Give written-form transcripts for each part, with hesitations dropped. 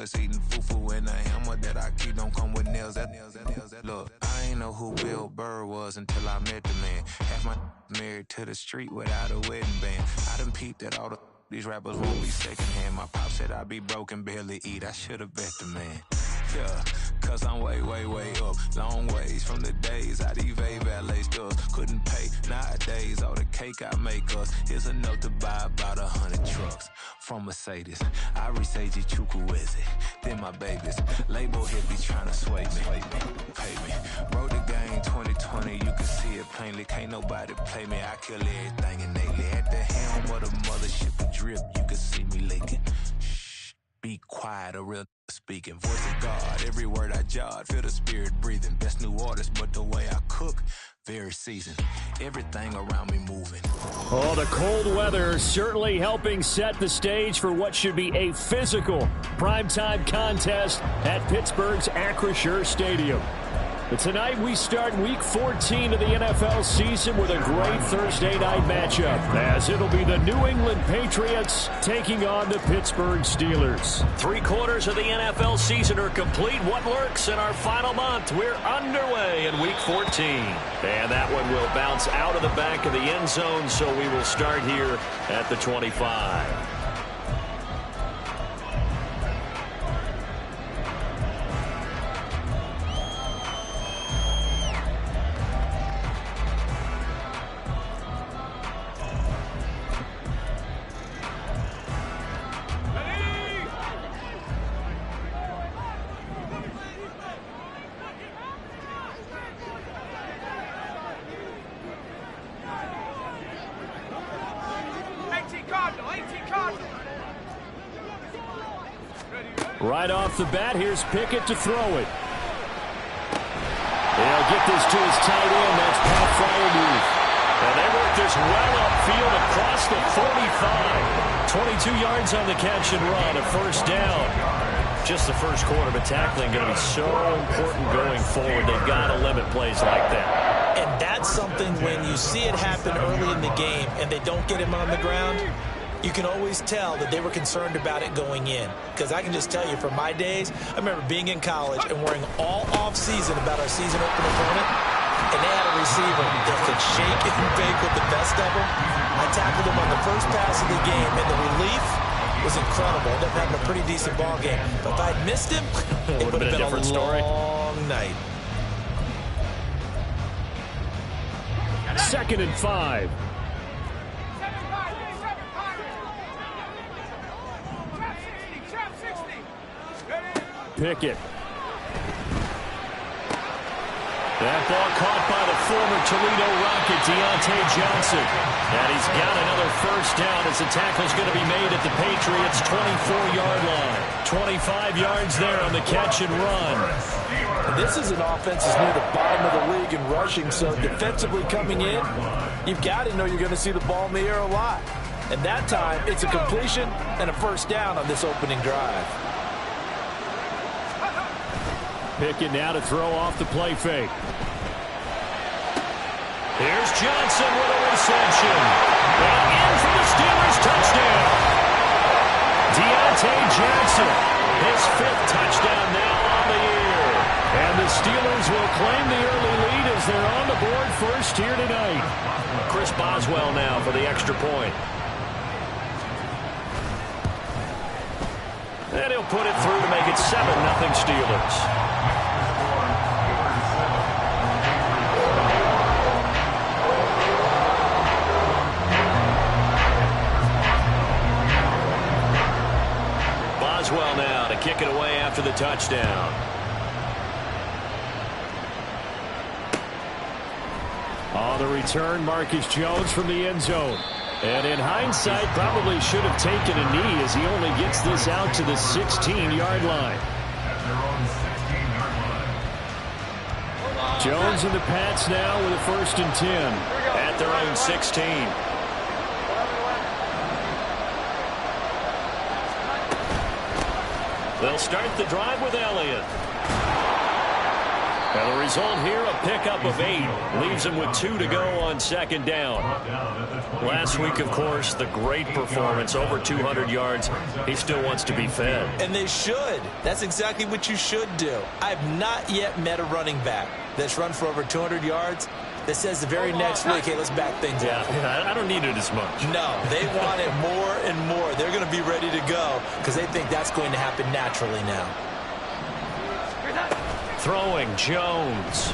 West eating fufu and a hammer that I keep don't come with nails. Look, I ain't know who Bill Burr was until I met the man. Half my married to the street without a wedding band. I done peeped at all these rappers won't be secondhand. My pop said I'd be broke and barely eat. I should've bet the man. Yeah, cause I'm way up. Long ways from the days I eBay valet stores couldn't pay. Nowadays, all the cake I make us is enough to buy about 100 trucks. From Mercedes, I resage Chukwueze. Then my babies, label hippies trying to sway me. Pay me. Wrote the game 2020, you can see it plainly. Can't nobody play me, I kill everything innately. At the helm of the mothership of drip, you can see me leaking. Shh, be quiet, a real speaking. Voice of God, every word I jot, feel the spirit breathing. Best new artist, but the way I cook, very seasoned. Everything around me moving. Oh, the cold weather certainly helping set the stage for what should be a physical primetime contest at Pittsburgh's Acrisure Stadium. But tonight we start Week 14 of the NFL season with a great Thursday night matchup, as it'll be the New England Patriots taking on the Pittsburgh Steelers. 3/4 of the NFL season are complete. What lurks in our final month? We're underway in Week 14. And that one will bounce out of the back of the end zone, so we will start here at the 25. Right off the bat, here's Pickett to throw it. They'll get this to his tight end. That's Pat Freiermuth. And they work this well upfield across the 45. 22 yards on the catch and run, a first down. Just the first quarter, but tackling going to be so important going forward. They've got to limit plays like that. And that's something when you see it happen early in the game and they don't get him on the ground, you can always tell that they were concerned about it going in. Because I can just tell you, from my days, I remember being in college and worrying all off-season about our season opener opponent, and they had a receiver that could shake and bake with the best of them. I tackled him on the first pass of the game, and the relief was incredible. Ended up having a pretty decent ball game. But if I'd missed him, it would have been a different story. Long night. 2nd and 5. Pickett. That ball caught by the former Toledo Rocket, Deontay Johnson. And he's got another first down as the tackle's going to be made at the Patriots' 24-yard line. 25 yards there on the catch and run. And this is an offense that's near the bottom of the league in rushing, so defensively coming in, you've got to know you're going to see the ball in the air a lot. And that time, it's a completion and a first down on this opening drive. Pickett now to throw off the play fake. Here's Johnson with a reception. And in for the Steelers touchdown. Deontay Johnson, his 5th touchdown now on the year. And the Steelers will claim the early lead as they're on the board first here tonight. Chris Boswell now for the extra point. And he'll put it through to make it 7-0 Steelers. Boswell now to kick it away after the touchdown. On the return, Marcus Jones from the end zone. And in hindsight, probably should have taken a knee as he only gets this out to the 16-yard line. Jones and the Pats now with a 1st and 10 at their own 16. They'll start the drive with Elliott. And the result here, a pickup of 8. Leaves him with 2 to go on second down. Last week, of course, the great performance, over 200 yards. He still wants to be fed. And they should. That's exactly what you should do. I've not yet met a running back that's run for over 200 yards that says the very next week, hey, let's back things up. Yeah, I don't need it as much. No, they want it more and more. They're going to be ready to go because they think that's going to happen naturally now. Throwing Jones.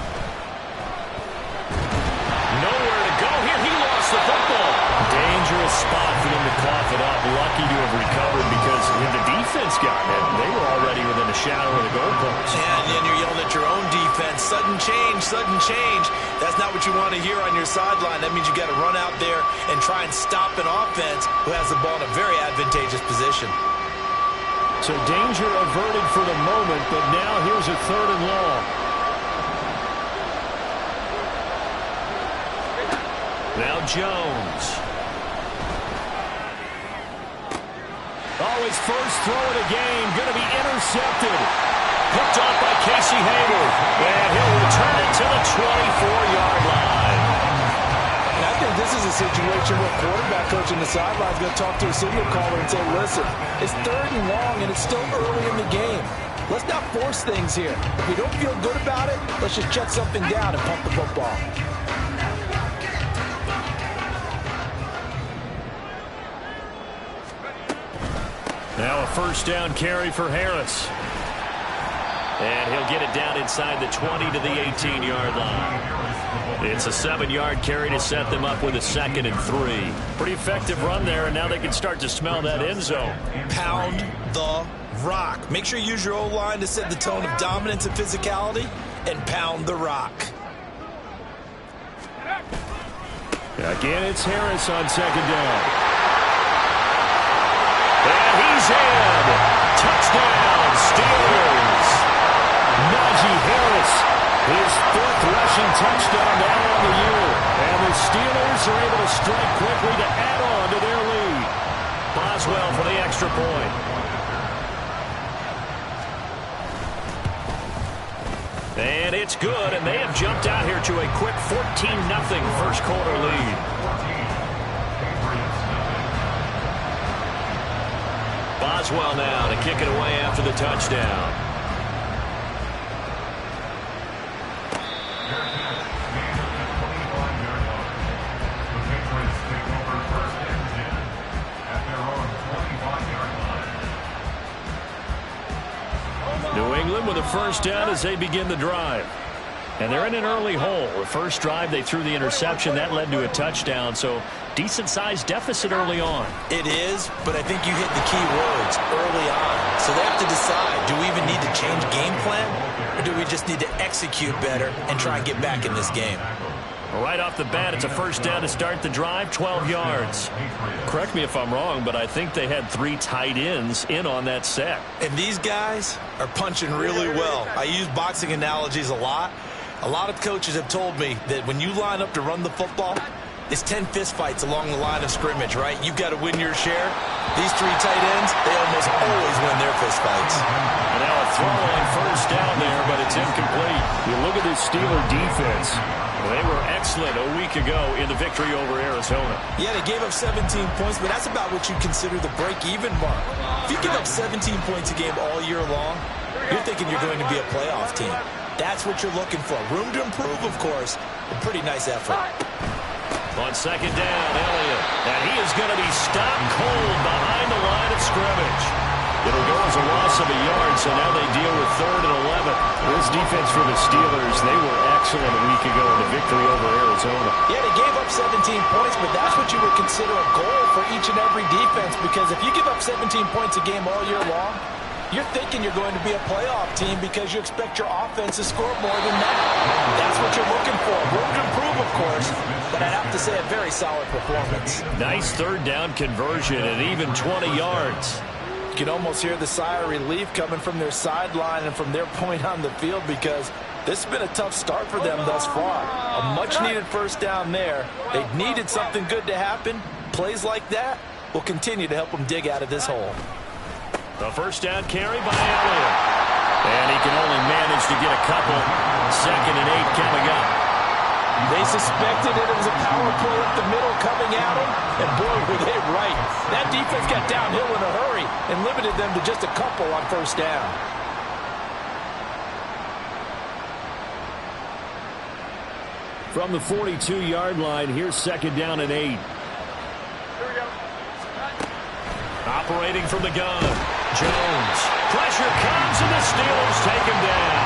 Nowhere to go here. He lost the football. Dangerous spot for them to cough it up. Lucky to have recovered because when the defense got it, they were already within a shadow of the goalpost. Yeah, and then you're yelling at your own defense. Sudden change, sudden change. That's not what you want to hear on your sideline. That means you got to run out there and try and stop an offense who has the ball in a very advantageous position. So danger averted for the moment, but now here's a 3rd and long. Now Jones. Oh, his first throw of the game going to be intercepted. Picked off by Casey Hayward. And he'll return it to the 24-yard line. And I think this is a situation where quarterback coach on the sideline is going to talk to a signal caller and say, listen, it's 3rd and long and it's still early in the game. Let's not force things here. If we don't feel good about it, let's just check something down and pump the football. Now a first down carry for Harris. And he'll get it down inside the 20 to the 18-yard line. It's a 7-yard carry to set them up with a 2nd and 3. Pretty effective run there, and now they can start to smell that end zone. Pound the rock. Make sure you use your O-line to set the tone of dominance and physicality, and pound the rock. Again, it's Harris on 2nd down. And he's in. Touchdown, Steelers. Najee Harris, his 5th rushing touchdown now on the year. And the Steelers are able to strike quickly to add on to their lead. Boswell for the extra point. And it's good, and they have jumped out here to a quick 14-0 first quarter lead. Boswell now to kick it away after the touchdown. New England with a first down as they begin the drive. And they're in an early hole. The first drive, they threw the interception. That led to a touchdown, so decent-sized deficit early on. It is, but I think you hit the key words early on. So they have to decide, do we even need to change game plan, or do we just need to execute better and try and get back in this game? Right off the bat, it's a first down to start the drive, 12 yards. Correct me if I'm wrong, but I think they had 3 tight ends in on that set. And these guys are punching really well. I use boxing analogies a lot. A lot of coaches have told me that when you line up to run the football, it's 10 fistfights along the line of scrimmage, right? You've got to win your share. These 3 tight ends, they almost always win their fistfights. And now a throw on first down there, but it's incomplete. You look at this Steeler defense. They were excellent a week ago in the victory over Arizona. Yeah, they gave up 17 points, but that's about what you consider the break-even mark. If you give up 17 points a game all year long, you're thinking you're going to be a playoff team. That's what you're looking for. Room to improve, of course. A pretty nice effort. On second down, Elliott. And he is going to be stopped cold behind the line of scrimmage. It'll go as a loss of a yard, so now they deal with 3rd and 11. This defense for the Steelers, they were excellent a week ago in the victory over Arizona. Yeah, they gave up 17 points, but that's what you would consider a goal for each and every defense, because if you give up 17 points a game all year long, you're thinking you're going to be a playoff team because you expect your offense to score more than that. That's what you're looking for. Room to improve, of course, but I'd have to say a very solid performance. Nice 3rd down conversion and even 20 yards. You can almost hear the sigh of relief coming from their sideline and from their point on the field because this has been a tough start for them thus far. A much-needed first down there. They needed something good to happen. Plays like that will continue to help them dig out of this hole. The first down carry by Elliott. And he can only manage to get a couple. 2nd and 8 coming up. They suspected it was a power play up the middle coming at them, and boy, were they right. That defense got downhill in a hurry and limited them to just a couple on 1st down. From the 42-yard line, here's 2nd down and 8. Operating from the gun, Jones. Pressure comes, and the Steelers take him down.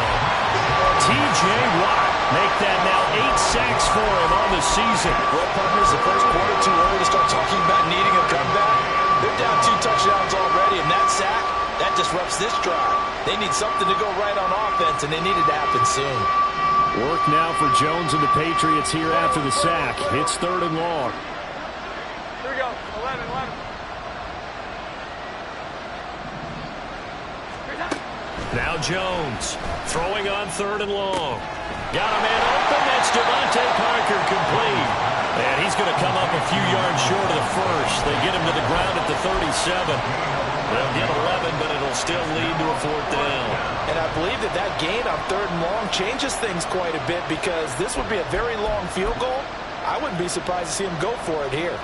T.J. Watt make that now 8 sacks for him on the season. Well, partners, the first quarter too early to start talking about needing a comeback. They're down 2 touchdowns already, and that sack, that disrupts this drive. They need something to go right on offense, and they need it to happen soon. Work now for Jones and the Patriots here after the sack. It's 3rd and long. Here we go. 11. Now Jones throwing on 3rd and long. Got a man open. That's Devontae Parker complete. And he's going to come up a few yards short of the first. They get him to the ground at the 37. They'll get 11, but it'll still lead to a 4th down. And I believe that gain on 3rd and long changes things quite a bit because this would be a very long field goal. I wouldn't be surprised to see him go for it here.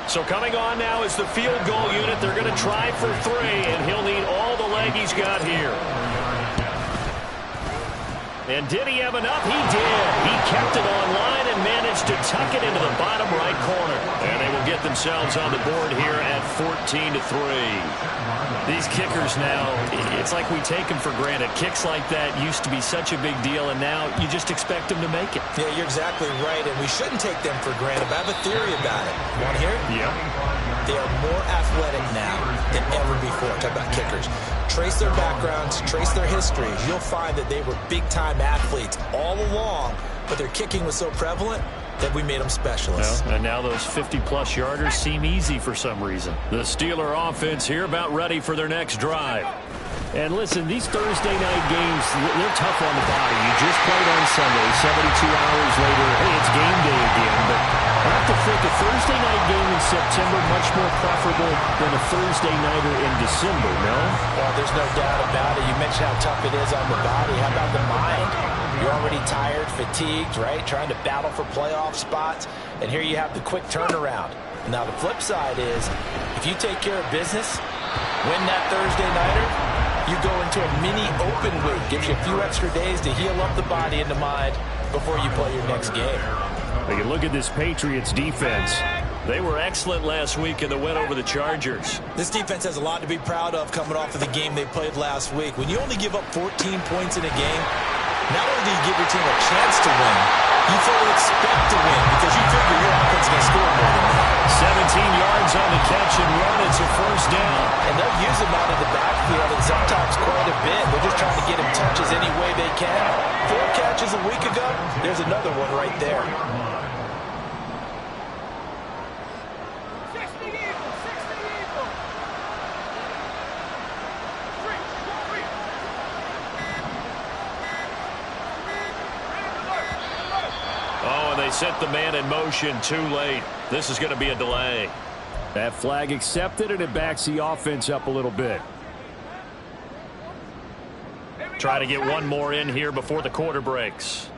So coming on now is the field goal unit. They're going to try for 3, and he'll need all the leg he's got here. And did he have enough? He did. He kept it on line and managed to tuck it into the bottom right corner. And they will get themselves on the board here at 14-3. These kickers now, it's like we take them for granted. Kicks like that used to be such a big deal, and now you just expect them to make it. Yeah, you're exactly right, and we shouldn't take them for granted. But I have a theory about it. Want to hear it? Yeah. They are more athletic now than ever before. Talk about kickers. Trace their backgrounds, trace their histories. You'll find that they were big-time athletes all along, but their kicking was so prevalent that we made them specialists. Well, and now those 50-plus yarders seem easy for some reason. The Steeler offense here about ready for their next drive. And listen, these Thursday night games, they're tough on the body. You just played on Sunday, 72 hours later, hey, it's game day again. But I have to think a Thursday night game in September much more preferable than a Thursday nighter in December, no? Well, there's no doubt about it. You mentioned how tough it is on the body. How about the mind? You're already tired, fatigued, right? Trying to battle for playoff spots. And here you have the quick turnaround. Now, the flip side is, if you take care of business, win that Thursday nighter, you go into a mini open week. Gives you a few extra days to heal up the body and the mind before you play your next game. You look at this Patriots defense. They were excellent last week in the win over the Chargers. This defense has a lot to be proud of coming off of the game they played last week. When you only give up 14 points in a game, not only do you give your team a chance to win, you fully expect to win because you figure your offense is going to score more than that. 17 yards on the catch and run. It's a 1st down. And they'll use him out of the backfield and sometimes quite a bit. They're just trying to get him touches any way they can. 4 catches a week ago, there's another one right there. They set the man in motion too late. This is going to be a delay. That flag accepted, and it backs the offense up a little bit. Try to get one more in here before the quarter breaks.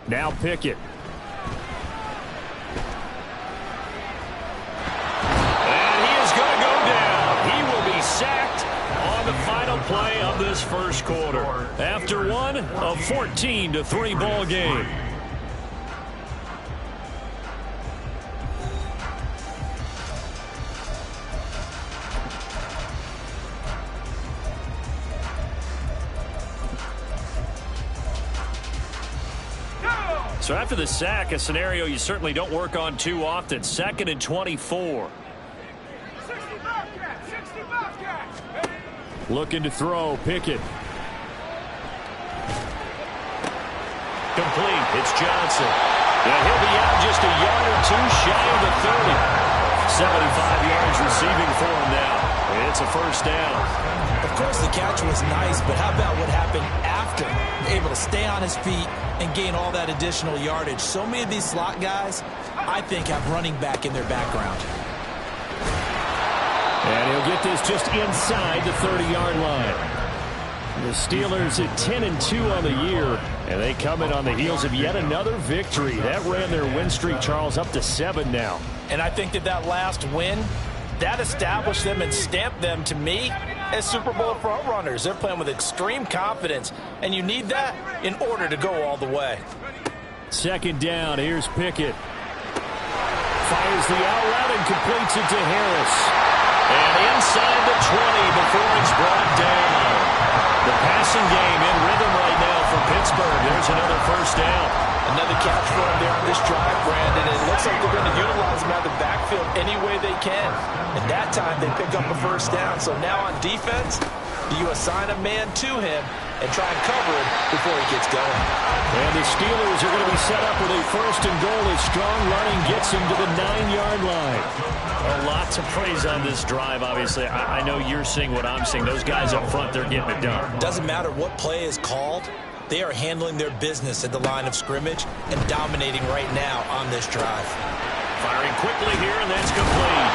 Now Pickett. And he is going to go down. He will be sacked on the final play of this first quarter. After one, a 14-3 ball game. So after the sack, a scenario you certainly don't work on too often. 2nd and 24. Looking to throw, Pickett. Complete, it's Johnson. And he'll be out just a yard or two shy of the 30. 75 yards receiving for him now. It's a first down. Of course, the catch was nice, but how about what happened after? Able to stay on his feet and gain all that additional yardage. So many of these slot guys, I think, have running back in their background. And he'll get this just inside the 30-yard line. The Steelers at 10-2 on the year, and they come in on the heels of yet another victory. That ran their win streak, Charles, up to 7 now. And I think that last win, that established them and stamped them, to me, as Super Bowl front runners. They're playing with extreme confidence, and you need that in order to go all the way. Second down, here's Pickett. Fires the out route and completes it to Harris. And inside the 20 before it's brought down. The passing game in rhythm right now for Pittsburgh. There's another first down. Another catch for him there on this drive, Brandon. It looks like they're going to utilize him out of the backfield any way they can. And that time they pick up a first down. So now on defense, you assign a man to him and try and cover him before he gets going. And the Steelers are going to be set up with a first and goal as strong running gets him to the 9-yard line. A lot to praise on this drive, obviously. I know you're seeing what I'm seeing. Those guys up front, they're getting it done. Doesn't matter what play is called. They are handling their business at the line of scrimmage and dominating right now on this drive. Firing quickly here, and that's complete.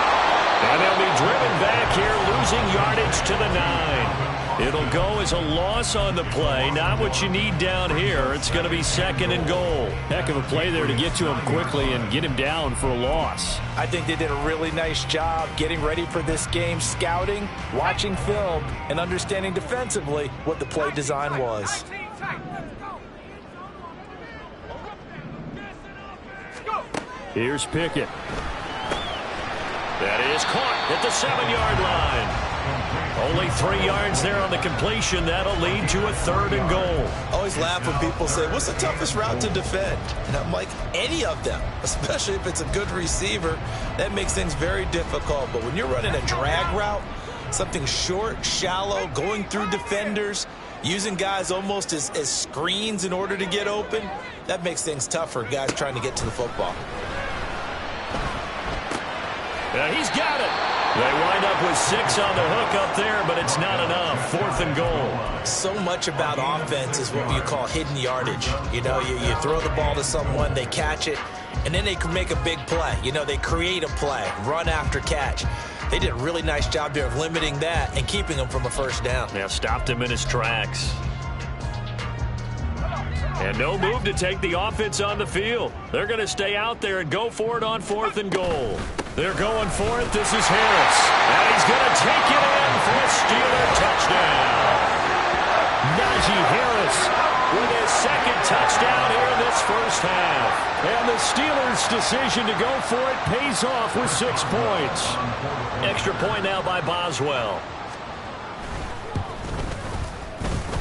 And they'll be driven back here, losing yardage to the 9. It'll go as a loss on the play. Not what you need down here. It's going to be second and goal. Heck of a play there to get to him quickly and get him down for a loss. I think they did a really nice job getting ready for this game, scouting, watching film, and understanding defensively what the play design was. Here's Pickett. That is caught at the 7-yard line. Only 3 yards there on the completion. That'll lead to a third and goal. I always laugh when people say, what's the toughest route to defend? And I'm like, any of them, especially if it's a good receiver. That makes things very difficult. But when you're running a drag route, something short, shallow, going through defenders, using guys almost as screens in order to get open, that makes things tough for guys trying to get to the football. Yeah, he's got it. They wind up with 6 on the hook up there, but it's not enough. Fourth and goal. So much about offense is what you call hidden yardage. You know, you throw the ball to someone, they catch it, and then they can make a big play. You know, they create a play, run after catch. They did a really nice job there of limiting that and keeping him from a first down. Yeah, stopped him in his tracks. And no move to take the offense on the field. They're going to stay out there and go for it on fourth and goal. They're going for it. This is Harris. And he's going to take it in for a Steeler touchdown. Najee Harris with his second touchdown here in this first half. And the Steelers' decision to go for it pays off with 6 points. Extra point now by Boswell.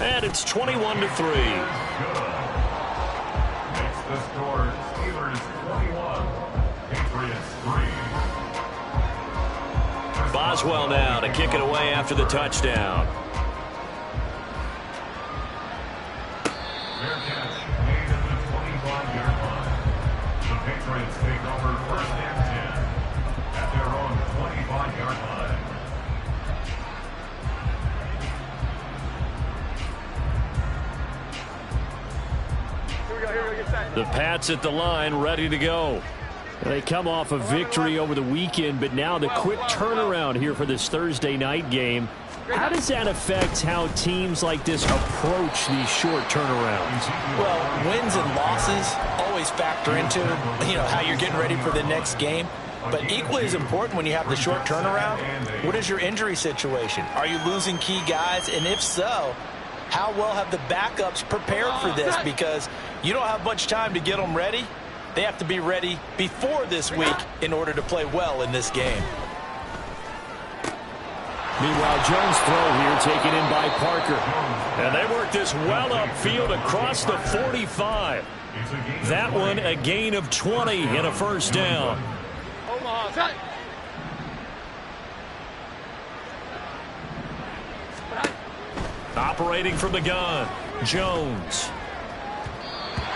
And it's 21-3. The score, Steelers 21, Patriots 3. Boswell now to kick it away after the touchdown. Fair catch made at the 25-yard line. The Patriots take over first and 10 at their own 25-yard line. The Pats at the line, ready to go. They come off a victory over the weekend, but now the quick turnaround here for this Thursday night game. How does that affect how teams like this approach these short turnarounds? Well, wins and losses always factor into, how you're getting ready for the next game. But equally as important when you have the short turnaround, what is your injury situation? Are you losing key guys? And if so, how well have the backups prepared for this? Because you don't have much time to get them ready. They have to be ready before this week in order to play well in this game. Meanwhile, Jones' throw here taken in by Parker. And they work this well upfield across the 45. That one a gain of 20 and a first down. Operating from the gun, Jones.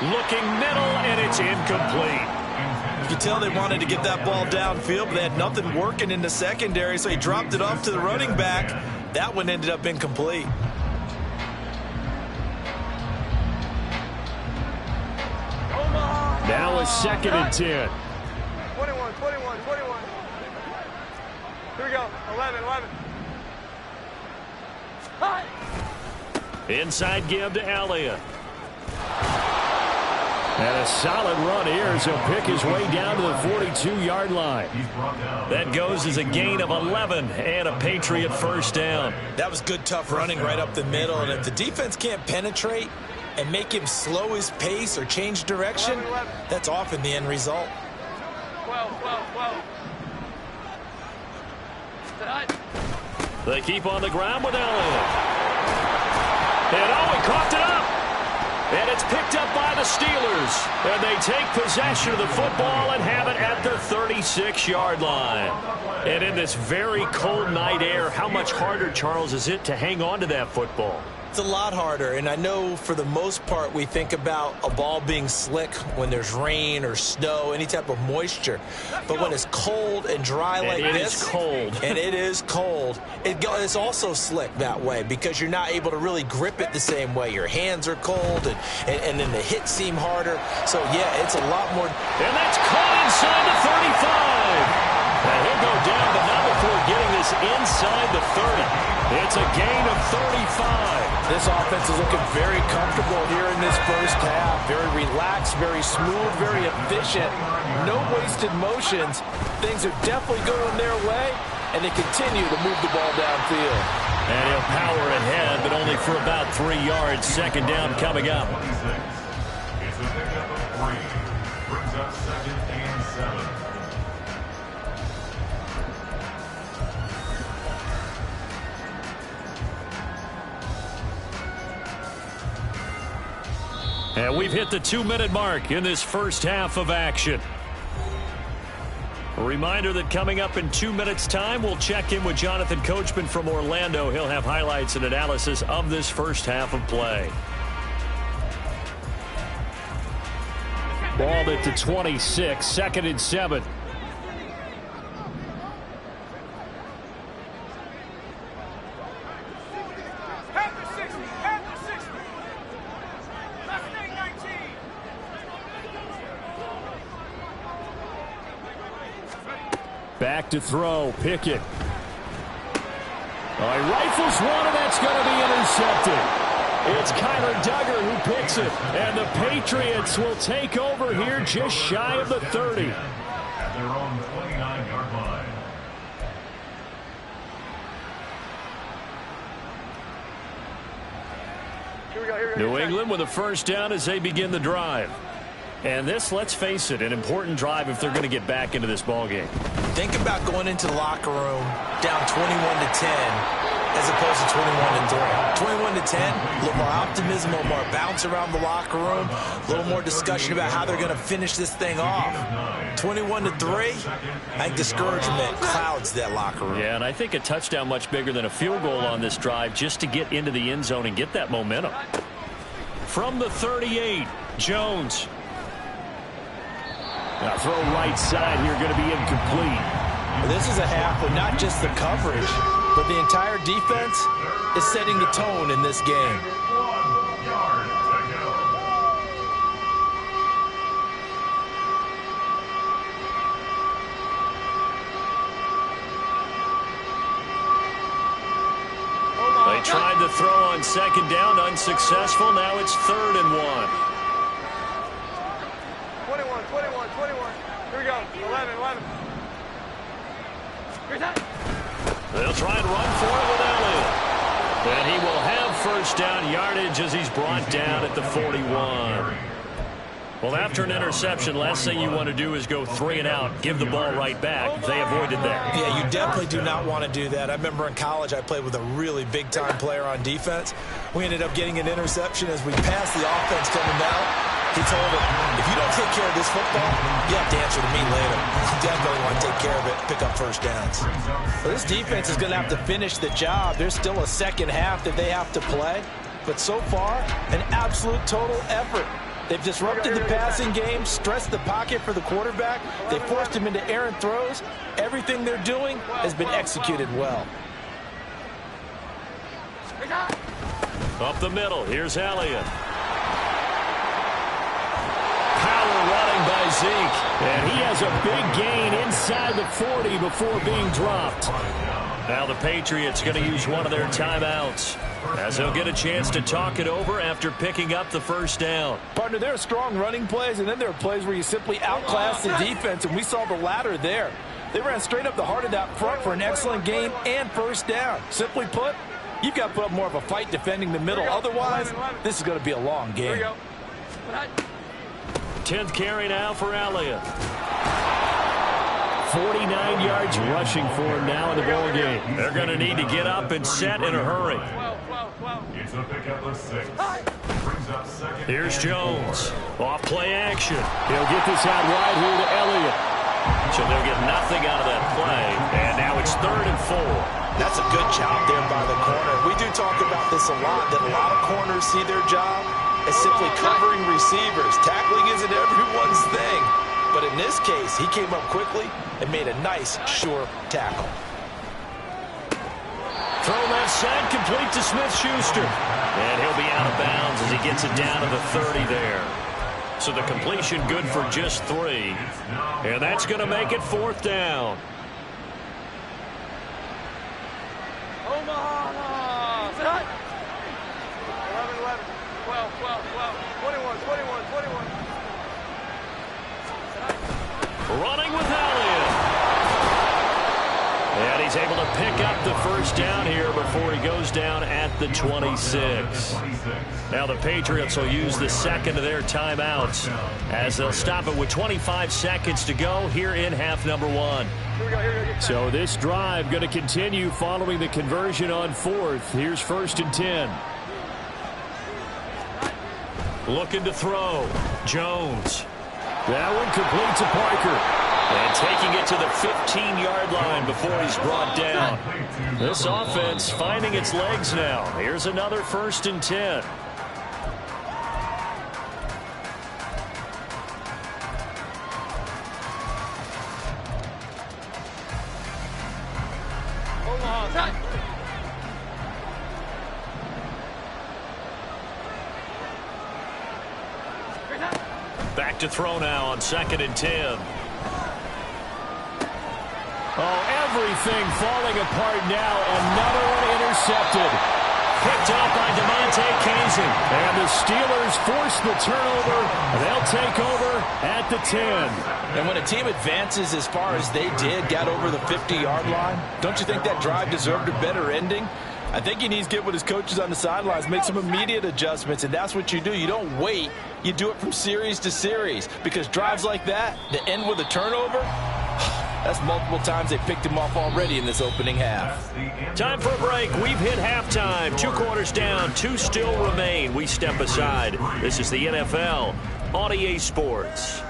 Looking middle, and it's incomplete. You could tell they wanted to get that ball downfield, but they had nothing working in the secondary, so he dropped it off to the running back. That one ended up incomplete. Now a 2nd and 10. 21. Here we go. 11. Inside give to Elliott. And a solid run here as he'll pick his way down to the 42-yard line. That goes as a gain of 11 and a Patriot first down. That was good, tough running right up the middle. And if the defense can't penetrate and make him slow his pace or change direction, that's often the end result. 12. They keep on the ground with Elliott. And he coughed it up. And it's picked up by the Steelers. And they take possession of the football and have it at their 36-yard line. And in this very cold night air, how much harder, Charles, is it to hang on to that football? It's a lot harder, and I know for the most part we think about a ball being slick when there's rain or snow, any type of moisture. But when it's cold and dry like this, it is cold. And it is cold, it's also slick that way because you're not able to really grip it the same way. Your hands are cold, and then the hits seem harder. So, yeah, it's a lot more. And that's caught inside the 35. And he'll go down, but not before getting this inside the 30. It's a gain of 35. This offense is looking very comfortable here in this first half. Very relaxed, very smooth, very efficient. No wasted motions. Things are definitely going their way, and they continue to move the ball downfield. And he'll power ahead, but only for about 3 yards. 2nd down coming up. It's a pickup of 3. Brings up 2nd and 7. And we've hit the 2-minute mark in this first half of action. A reminder that coming up in 2 minutes' time, we'll check in with Jonathan Coachman from Orlando. He'll have highlights and analysis of this first half of play. Ball at the 26, 2nd and 7. Back to throw, Pickett. He rifles one, and that's going to be intercepted. It's Kyler Duggar who picks it, and the Patriots will take over here just shy of the 30. At their own 29-yard line. New England with a first down as they begin the drive. And this, let's face it, an important drive if they're going to get back into this ballgame. Think about going into the locker room down 21-10 as opposed to 21-3. 21-10, a little more optimism, a little more bounce around the locker room, a little more discussion about how they're going to finish this thing off. 21-3, I think discouragement clouds that locker room. Yeah, and I think a touchdown much bigger than a field goal on this drive just to get into the end zone and get that momentum. From the 38, Jones. Now throw right side here, going to be incomplete. This is a half of not just the coverage, but the entire defense is setting the tone in this game. 1 yard to go. They tried to throw on 2nd down, unsuccessful. Now it's 3rd and 1. 21. Here we go. 11. They'll try and run for it with Elliott. And he will have first down yardage as he's brought down at the 41. Well, after an interception, last thing you want to do is go 3 and out, give the ball right back. They avoided that. Yeah, you definitely do not want to do that. I remember in college I played with a really big-time player on defense. We ended up getting an interception as we passed the offense coming down. He told him, if you don't take care of this football, you have to answer to me later. You definitely want to take care of it, pick up first downs. So this defense is going to have to finish the job. There's still a second half that they have to play. But so far, an absolute total effort They've disrupted the passing game, stressed the pocket for the quarterback. They forced him into errant throws. Everything they're doing has been executed well. Up the middle, here's Elliott. Power running by Zeke. And he has a big gain inside the 40 before being dropped. Now the Patriots going to use one of their timeouts, as they'll get a chance to talk it over after picking up the first down. Partner, there are strong running plays, and then there are plays where you simply outclass the defense, and we saw the latter there. They ran straight up the heart of that front for an excellent game and first down. Simply put, you've got to put up more of a fight defending the middle. Otherwise, this is going to be a long game. 10th carry now for Elliott. 49 yards rushing for him now in the ball game. They're going to need to get up and set in a hurry. It's a pickup of 6. Brings up second. Here's Jones. Off play action. He'll get this out wide here to Elliott. So they'll get nothing out of that play. And now it's 3rd and 4. That's a good job there by the corner. We do talk about this a lot, that a lot of corners see their job as simply covering receivers. Tackling isn't everyone's thing. But in this case, he came up quickly and made a nice, sure tackle. Throw left side, complete to Smith-Schuster. And he'll be out of bounds as he gets it down to the 30 there. So the completion good for just 3. And that's going to make it 4th down. Omaha! 11, 11, 12, 12, 12, 21, 21, 21. Running with Elliott. And he's able to pick up the first down here before he goes down at the 26. Now the Patriots will use the second of their timeouts as they'll stop it with 25 seconds to go here in half number 1. So this drive going to continue following the conversion on 4th. Here's 1st and 10. Looking to throw. Jones. That one complete to Parker. And taking it to the 15-yard line before he's brought down. This offense finding its legs now. Here's another 1st and 10. Back to throw now on 2nd and 10. Oh, everything falling apart now. Another one intercepted. Picked up by DeMonte Casey. And the Steelers force the turnover. They'll take over at the 10. And when a team advances as far as they did, got over the 50-yard line, don't you think that drive deserved a better ending? I think he needs to get with his coaches on the sidelines, make some immediate adjustments, and that's what you do. You don't wait. You do it from series to series, because drives like that, that end with a turnover, that's multiple times they picked him off already in this opening half. Time for a break. We've hit halftime. 2 quarters down, 2 still remain. We step aside. This is the NFL on EA Sports.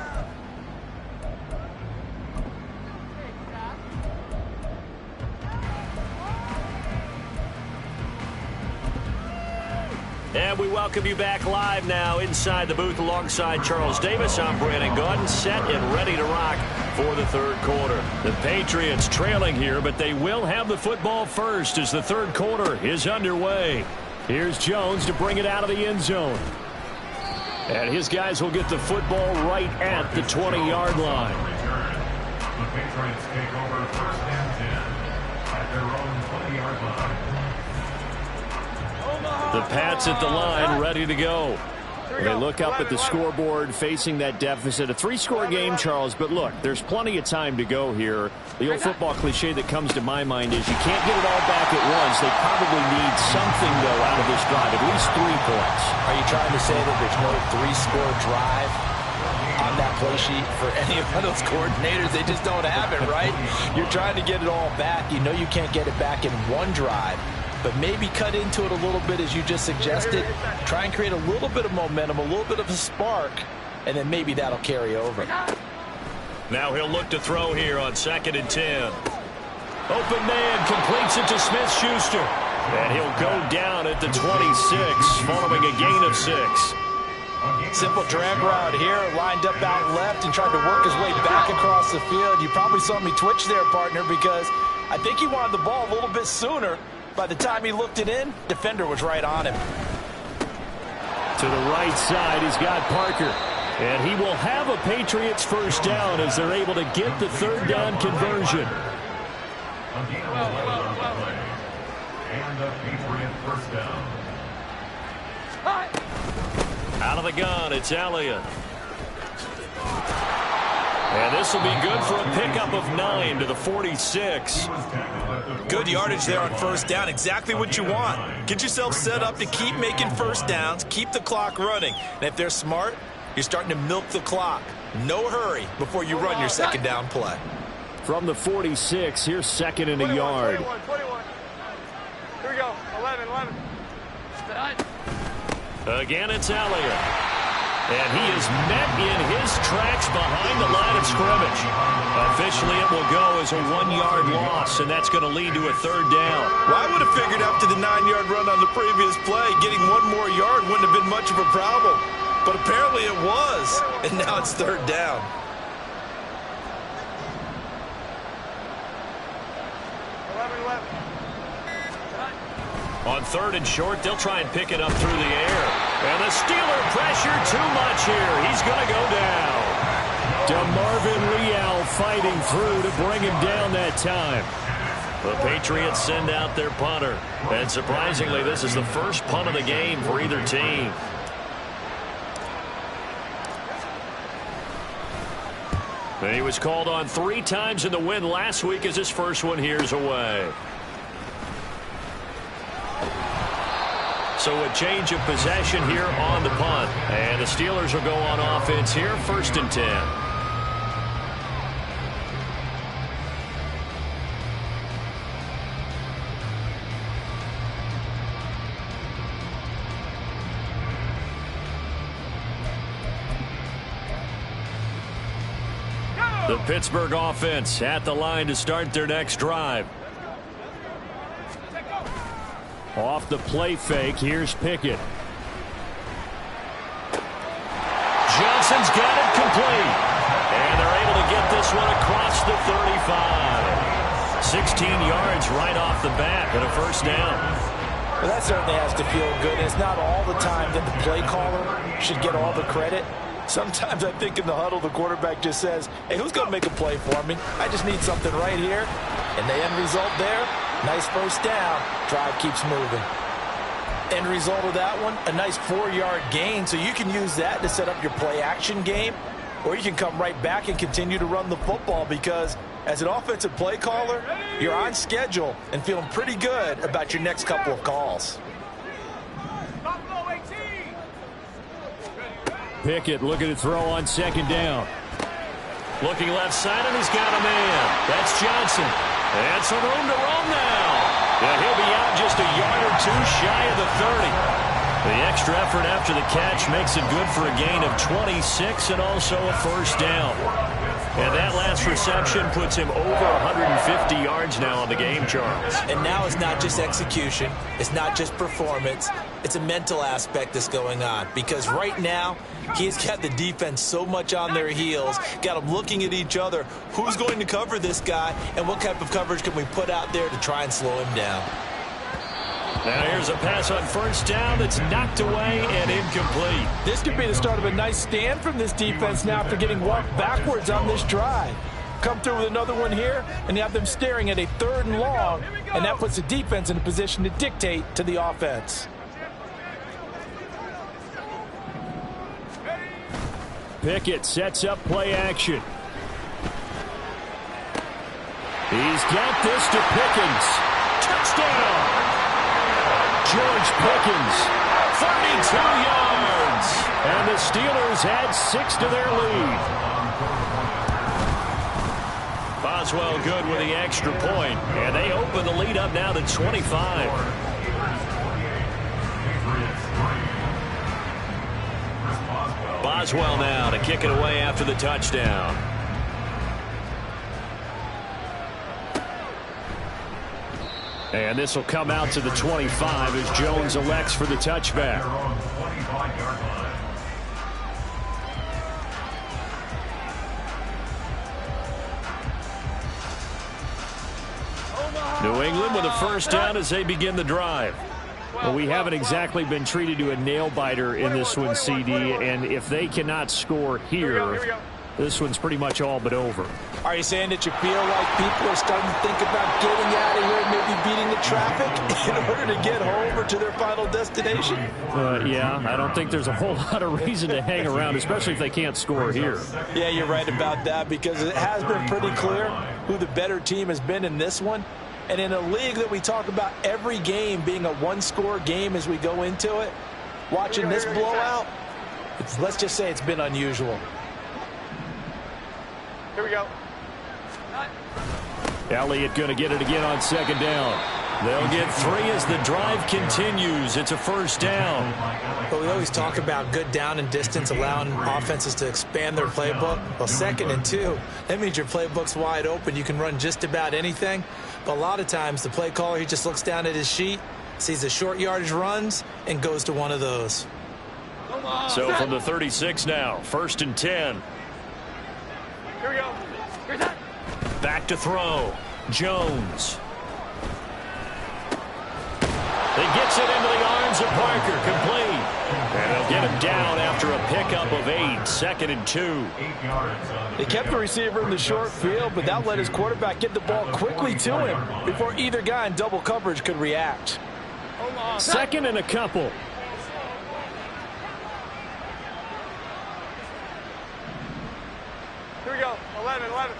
And we welcome you back live now inside the booth alongside Charles Davis. I'm Brandon Gaudin, set and ready to rock for the 3rd quarter. The Patriots trailing here, but they will have the football first as the 3rd quarter is underway. Here's Jones to bring it out of the end zone. And his guys will get the football right at the 20-yard line. The Patriots take over 1st and 10 at their own 20-yard line. The Pats at the line, ready to go. They look up at the scoreboard, facing that deficit. A 3-score game, Charles, but look, there's plenty of time to go here. The old football cliche that comes to my mind is you can't get it all back at once. They probably need something, though, out of this drive, at least 3 points. Are you trying to say that there's no 3-score drive on that play sheet for any of those coordinators? They just don't have it, right? You're trying to get it all back. You know you can't get it back in one drive. But maybe cut into it a little bit, as you just suggested. Try and create a little bit of momentum, a little bit of a spark, and then maybe that'll carry over. Now he'll look to throw here on 2nd and 10. Open man completes it to Smith-Schuster. And he'll go down at the 26, following a gain of 6. Simple drag route here, lined up out left and tried to work his way back across the field. You probably saw me twitch there, partner, because I think he wanted the ball a little bit sooner. By the time he looked it in, defender was right on him. To the right side, he's got Parker. And he will have a Patriots first down as they're able to get the third down conversion. And a Patriot first down. Out of the gun, it's Elliott. And this will be good for a pickup of 9 to the 46. Good yardage there on first down. Exactly what you want. Get yourself set up to keep making first downs, keep the clock running. And if they're smart, you're starting to milk the clock. No hurry before you run your second down play. From the 46, here's second and a yard. 21. Here we go. 11. Again, it's Elliott. And he is met in his tracks behind the line of scrimmage. Officially, it will go as a 1-yard loss, and that's going to lead to a third down. Well, I would have figured after the 9-yard run on the previous play, getting one more yard wouldn't have been much of a problem. But apparently it was, and now it's third down. On third and short, they'll try and pick it up through the air. And the Steeler pressure too much here. He's going to go down. DeMarvin Leal fighting through to bring him down that time. The Patriots send out their punter. And surprisingly, this is the first punt of the game for either team. And he was called on 3 times in the win last week as his first one here's away. So a change of possession here on the punt. And the Steelers will go on offense here, 1st and 10. The Pittsburgh offense at the line to start their next drive. Off the play fake, here's Pickett. Johnson's got it complete. And they're able to get this one across the 35. 16 yards right off the bat and a first down. Well, that certainly has to feel good. And it's not all the time that the play caller should get all the credit. Sometimes I think in the huddle, the quarterback just says, hey, who's going to make a play for me? I just need something right here. And the end result there, nice first down. Drive keeps moving. End result of that one, a nice 4-yard gain. So you can use that to set up your play action game. Or you can come right back and continue to run the football because as an offensive play caller, you're on schedule and feeling pretty good about your next couple of calls. Pickett looking to throw on second down. Looking left side, and he's got a man. That's Johnson. And some room to roam now. And he'll be out just a yard or two shy of the 30. The extra effort after the catch makes it good for a gain of 26 and also a first down. And that last reception puts him over 150 yards now on the game, Charles. And now it's not just execution. It's not just performance. It's a mental aspect that's going on. Because right now, he's got the defense so much on their heels, got them looking at each other. Who's going to cover this guy, and what type of coverage can we put out there to try and slow him down? Now here's a pass on first down that's knocked away and incomplete. This could be the start of a nice stand from this defense now after getting walked backwards on this drive. Come through with another one here, and you have them staring at a 3rd and long, and that puts the defense in a position to dictate to the offense. Pickett sets up play action. He's got this to Pickens. Touchdown! George Pickens, 32 yards. And the Steelers add 6 to their lead. Boswell good with the extra point. And they open the lead up now to 25. Boswell now to kick it away after the touchdown. And this will come out to the 25 as Jones elects for the touchback. New England with a first down as they begin the drive. Well, we haven't exactly been treated to a nail-biter in this one, CD, and if they cannot score here, this one's pretty much all but over. Are you saying that you feel like people are starting to think about getting out of here, maybe beating the traffic in order to get home or to their final destination? Yeah, I don't think there's a whole lot of reason to hang around, especially if they can't score here. Yeah, you're right about that, because it has been pretty clear who the better team has been in this one. And in a league that we talk about every game being a one-score game as we go into it, watching this blowout, let's just say it's been unusual. Here we go. Elliott going to get it again on second down. They'll get 3 as the drive continues. It's a first down. But we always talk about good down and distance, allowing offenses to expand their playbook. Well, 2nd and 2, that means your playbook's wide open. You can run just about anything. But a lot of times the play caller, he just looks down at his sheet, sees the short yardage runs, and goes to one of those. So from the 36 now, 1st and 10. Here we go. Here's that. Back to throw. Jones. He gets it into the arms of Parker, complete. And they'll get him down after a pickup of 8, 2nd and 2. They kept the receiver in the short field, but that let his quarterback get the ball quickly to him before either guy in double coverage could react. 2nd and a couple. Here we go. 11.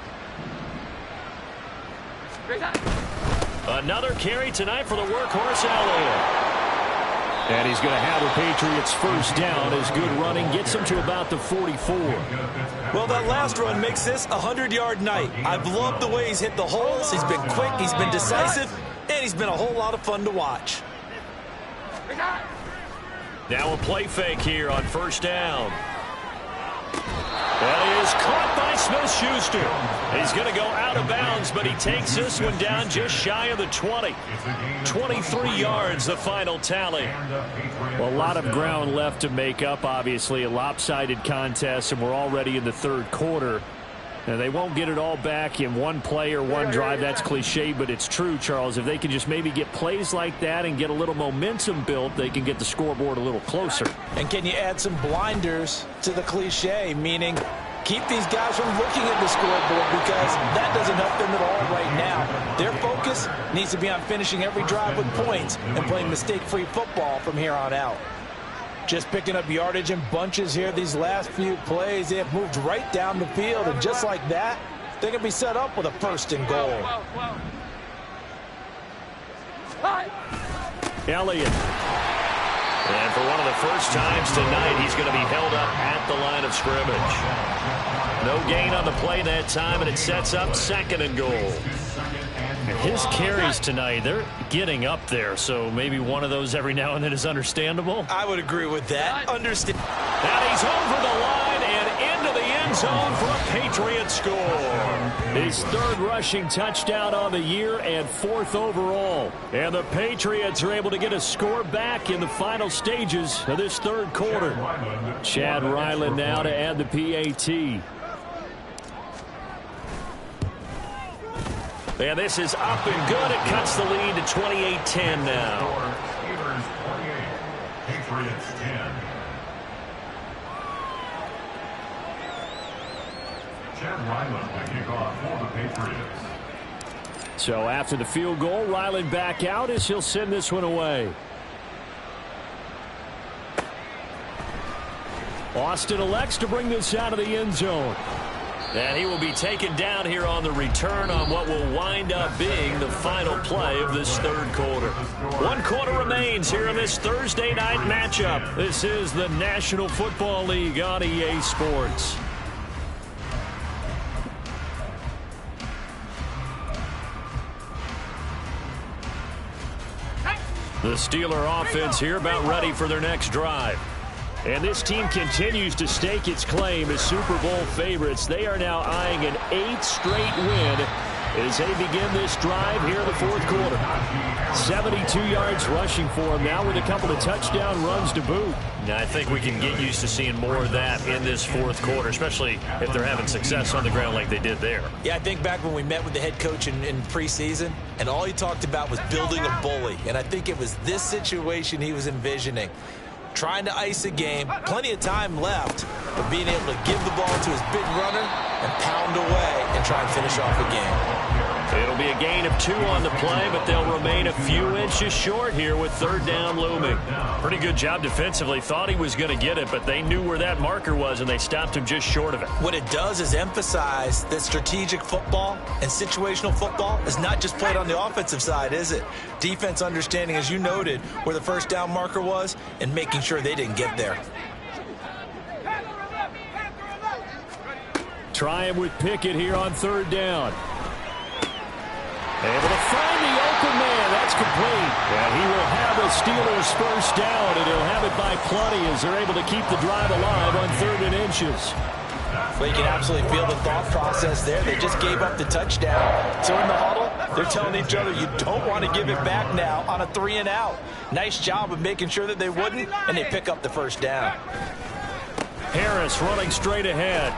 Here's that. Another carry tonight for the workhorse Elliott. And he's going to have the Patriots first down as good running gets him to about the 44. Well, that last run makes this a 100-yard night. I've loved the way he's hit the holes. He's been quick, he's been decisive, and he's been a whole lot of fun to watch. Now a play fake here on first down. That is caught by Smith-Schuster. He's going to go out of bounds, but he takes this one down just shy of the 20. 23 yards, the final tally. Well, a lot of ground left to make up, obviously. A lopsided contest, and we're already in the 3rd quarter. Now, they won't get it all back in one play or one drive. That's cliche, but it's true, Charles. If they can just maybe get plays like that and get a little momentum built, they can get the scoreboard a little closer. And can you add some blinders to the cliche, meaning keep these guys from looking at the scoreboard, because that doesn't help them at all right now. Their focus needs to be on finishing every drive with points and playing mistake-free football from here on out. Just picking up yardage in bunches here these last few plays. They have moved right down the field, and just like that, they can be set up with a 1st and goal. Elliott. And for one of the first times tonight, he's going to be held up at the line of scrimmage. No gain on the play that time, and it sets up 2nd and goal. His carries tonight, they're getting up there, so maybe one of those every now and then is understandable. I would agree with that. Understand. And he's over the line and into the end zone for a Patriot score. His 3rd rushing touchdown on the year and 4th overall. And the Patriots are able to get a score back in the final stages of this 3rd quarter. Chad Ryland now to add the PAT. And this is up and good. It cuts the lead to 28-10 now. Steelers 28, Patriots 10. Chad Ryland to kick off for the Patriots. So after the field goal, Ryland back out as he'll send this one away. Austin elects to bring this out of the end zone. And he will be taken down here on the return on what will wind up being the final play of this 3rd quarter. 1 quarter remains here in this Thursday night matchup. This is the National Football League on EA Sports. The Steeler offense here about ready for their next drive. And this team continues to stake its claim as Super Bowl favorites. They are now eyeing an 8th straight win as they begin this drive here in the fourth quarter. 72 yards rushing for him now with a couple of touchdown runs to boot. Now, I think we can get used to seeing more of that in this fourth quarter, especially if they're having success on the ground like they did there. Yeah, I think back when we met with the head coach in preseason, and all he talked about was building a bully. And I think it was this situation he was envisioning. Trying to ice a game, plenty of time left, but being able to give the ball to his big runner and pound away and try and finish off a game. It'll be a gain of 2 on the play, but they'll remain a few inches short here with third down looming. Pretty good job defensively. Thought he was going to get it, but they knew where that marker was, and they stopped him just short of it. What it does is emphasize that strategic football and situational football is not just played on the offensive side, is it? Defense understanding, as you noted, where the first down marker was and making sure they didn't get there. Try him with Pickett here on third down. Able to find the open man. That's complete. And he will have a Steelers first down, and he'll have it by plenty as they're able to keep the drive alive on 3rd and inches. Well, you can absolutely feel the thought process there. They just gave up the touchdown. So in the huddle, they're telling each other, you don't want to give it back now on a 3-and-out. Nice job of making sure that they wouldn't, and they pick up the first down. Harris running straight ahead.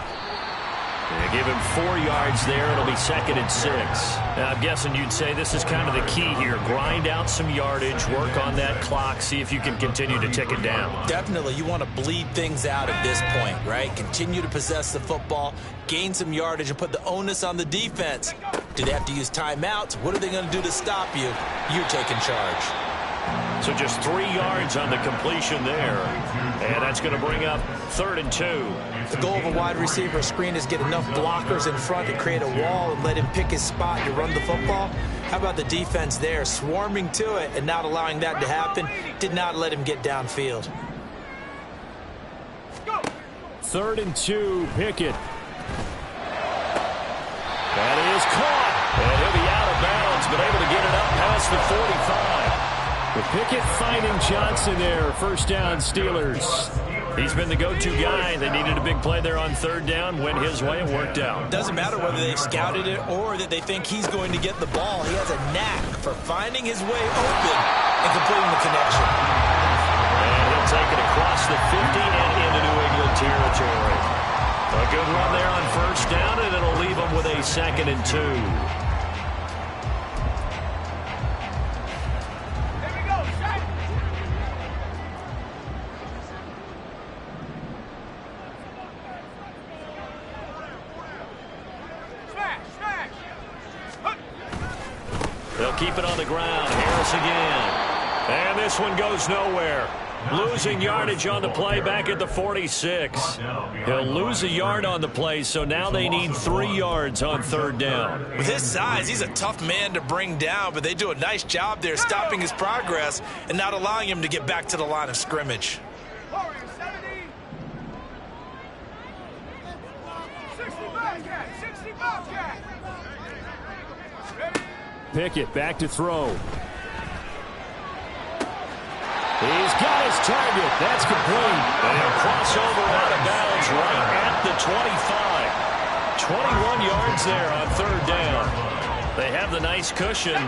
They give him 4 yards there. It'll be 2nd and 6. Now, I'm guessing you'd say this is kind of the key here. Grind out some yardage, work on that clock, see if you can continue to tick it down. Definitely, you want to bleed things out at this point, right? Continue to possess the football, gain some yardage, and put the onus on the defense. Do they have to use timeouts? What are they going to do to stop you? You're taking charge. So just 3 yards on the completion there. And that's going to bring up 3rd and 2. The goal of a wide receiver screen is get enough blockers in front to create a wall and let him pick his spot to run the football. How about the defense there, swarming to it and not allowing that to happen? Did not let him get downfield. 3rd and 2, Pickett. That is caught. And he'll be out of bounds, but able to get it up past the 45. With Pickett finding Johnson there, first down Steelers. He's been the go-to guy. They needed a big play there on 3rd down. Went his way and worked out. Doesn't matter whether they've scouted it or that they think he's going to get the ball. He has a knack for finding his way open and completing the connection. And he'll take it across the 50 and into New England territory. A good run there on first down, and it'll leave them with a 2nd and 2. They'll keep it on the ground. Harris again. And this one goes nowhere. Losing yardage on the play back at the 46. He'll lose a yard on the play, so now they need 3 yards on 3rd down. With his size, he's a tough man to bring down, but they do a nice job there stopping his progress and not allowing him to get back to the line of scrimmage. Pickett back to throw. He's got his target. That's complete. And he'll cross over out of bounds right at the 25. 21 yards there on 3rd down. They have the nice cushion.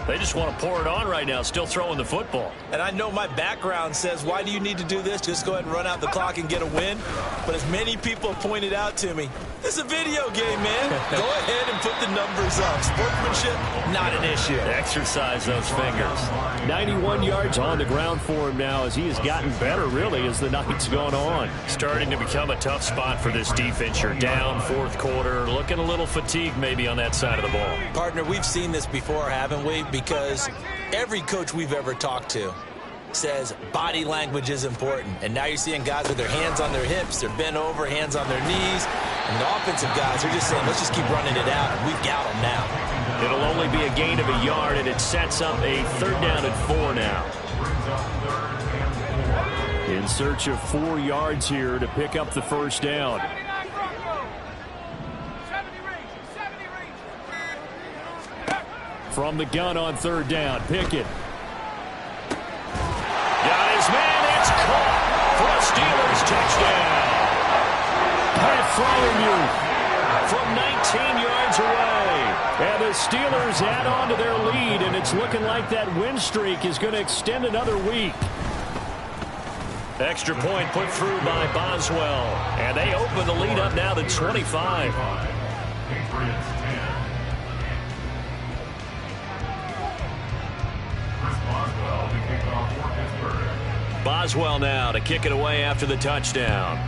They just want to pour it on right now, still throwing the football. And I know my background says, why do you need to do this? Just go ahead and run out the clock and get a win. But as many people pointed out to me, this is a video game, man. Go ahead and put the numbers up. Sportsmanship, not an issue. Exercise those fingers. 91 yards on the ground for him now as he has gotten better, really, as the night's gone on. Starting to become a tough spot for this defense. You're down 4th quarter, looking a little fatigued maybe on that side of the ball. Partner, we've seen this before, haven't we? Because every coach we've ever talked to says body language is important. And now you're seeing guys with their hands on their hips, they're bent over, hands on their knees. And the offensive guys are just saying, let's just keep running it out, and we've got them now. It'll only be a gain of a yard, and it sets up a 3rd down and 4 now. In search of 4 yards here to pick up the first down. From the gun on 3rd down, Pickett. Got his man, it's caught for a Steelers touchdown. Pat Fryer from 19 yards away. And the Steelers add on to their lead, and it's looking like that win streak is going to extend another week. Extra point put through by Boswell. And they open the lead up now to 25. Patriots 10. Chris Boswell to kick off for Pittsburgh. Boswell now to kick it away after the touchdown.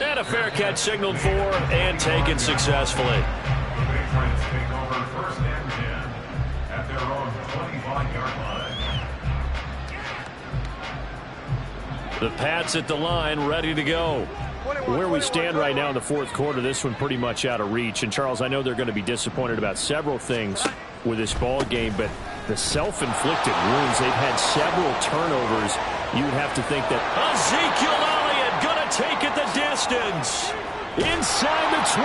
And a fair catch signaled for and taken successfully. The Patriots take over first and 10 at their own 25-yard line. The Pats at the line, ready to go. Where we stand right now in the fourth quarter, this one pretty much out of reach. And, Charles, I know they're going to be disappointed about several things with this ball game, but the self-inflicted wounds, they've had several turnovers. You would have to think that Ezekiel Elliott going to take it the distance. inside the 20.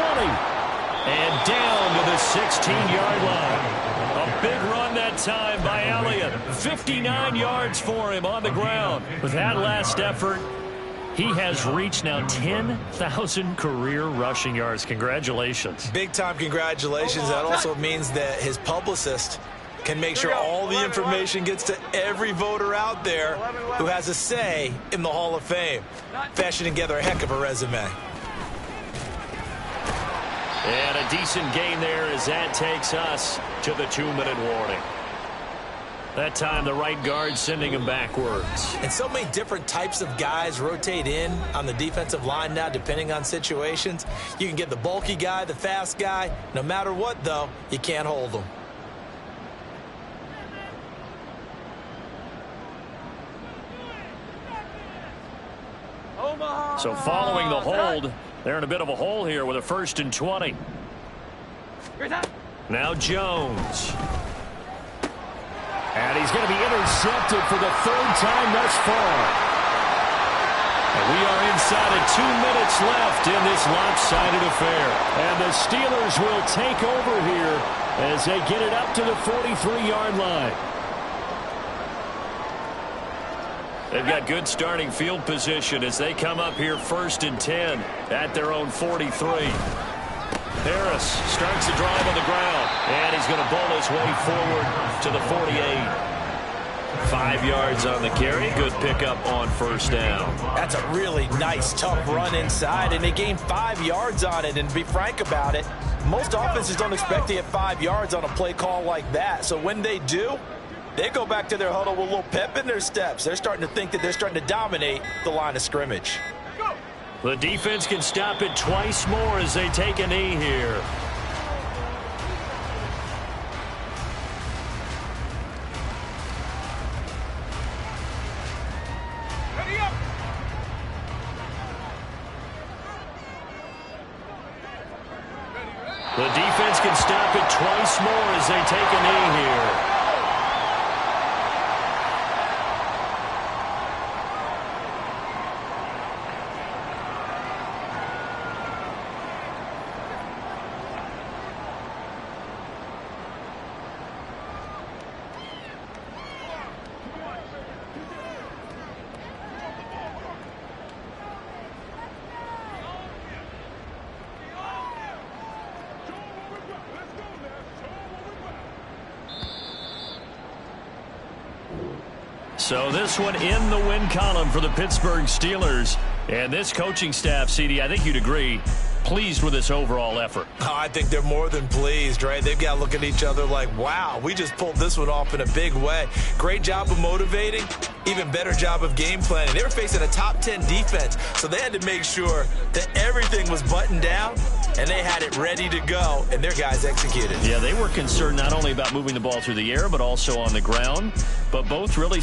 And down to the 16-yard line. A big run that time by Elliott. 59 yards for him on the ground. With that last effort, he has reached now 10,000 career rushing yards. Congratulations. Big-time congratulations. That also means that his publicist can make sure all the information gets to every voter out there who has a say in the Hall of Fame. Fashioning together a heck of a resume. And a decent gain there as that takes us to the 2-minute warning. That time the right guard sending him backwards. And so many different types of guys rotate in on the defensive line now depending on situations. You can get the bulky guy, the fast guy. No matter what, though, you can't hold them. So following the hold, they're in a bit of a hole here with a 1st and 20. Now Jones. And he's going to be intercepted for the 3rd time thus far. And we are inside of 2 minutes left in this lopsided affair. And the Steelers will take over here as they get it up to the 43-yard line. They've got good starting field position as they come up here 1st and 10 at their own 43. Harris starts the drive on the ground, and he's going to bowl his way forward to the 48. 5 yards on the carry. Good pickup on 1st down. That's a really nice, tough run inside, and they gained 5 yards on it. And to be frank about it, most offenses don't expect to get 5 yards on a play call like that. So when they do, they go back to their huddle with a little pep in their steps. They're starting to think that they're starting to dominate the line of scrimmage. The defense can stop it twice more as they take a knee here. The defense can stop it twice more as they take a knee here. So this one in the win column for the Pittsburgh Steelers. And this coaching staff, CD, I think you'd agree, pleased with this overall effort. Oh, I think they're more than pleased, right? They've got to look at each other like, wow, we just pulled this one off in a big way. Great job of motivating, even better job of game planning. They were facing a top 10 defense, so they had to make sure that everything was buttoned down, and they had it ready to go, and their guys executed. Yeah, they were concerned not only about moving the ball through the air, but also on the ground. But both really